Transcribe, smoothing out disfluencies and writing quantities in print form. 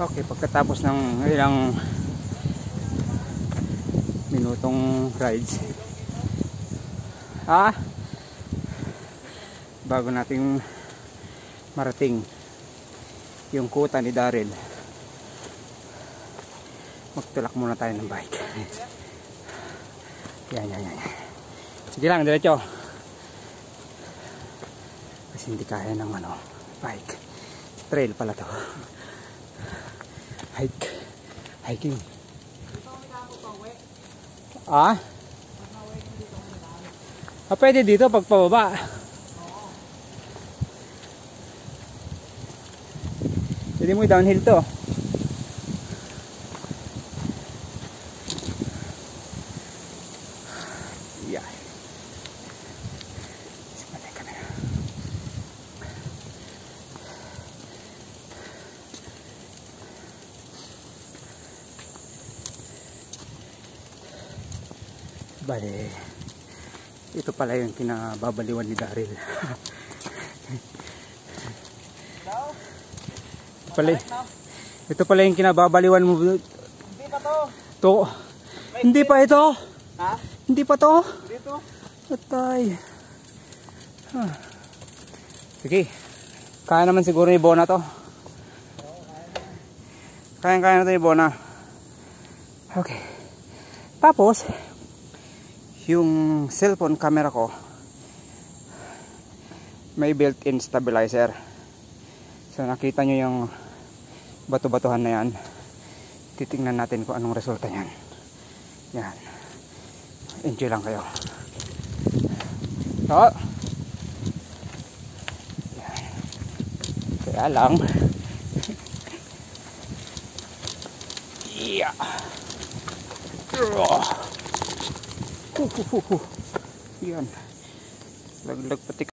Okay, pagkatapos ng ilang minutong rides, bago nating marating yung kuta ni Daryl, magtulak muna tayo ng bike. Yan. Sige lang, diretso. Kasi hindi kaya ng bike. Trail pala to. Hiking. Pwede dito pag pababa. Pwede mo downhill to. Yeah. Simatay ka na. Bale, ito pala yung kinababaliwan ni Daryl. Ito pala yung kinababaliwan mo. Hindi pa to. Hindi pa ito. Hindi pa to. Dito. Patay. Sige. Kaya naman siguro yung Bona to. Kaya na to yung Bona. Okay. Tapos, yung cellphone camera ko, may built-in stabilizer. So nakita nyo yung bato-batuhan na yan. Titingnan natin kung anong resulta nyan. Yan. Enjoy lang kayo. So, yan. Kaya lang yeah. Yan. Laglag pati